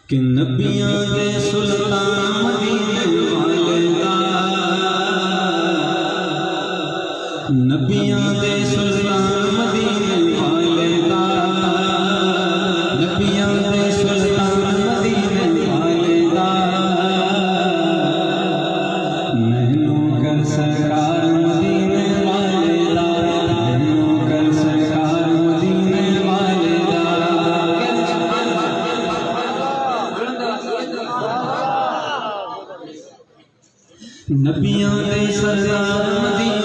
کہ نبیاں دے سلطان مدینے والے دا، نبیاں دے سلطان مدینے والے دا، نبیاں دے سلطان مدینے والے دا، نحنو کر سرکار مدینے والے دا، نحنو کر سرکار مدینے والے دا۔ نبیاں دے سردار مدینے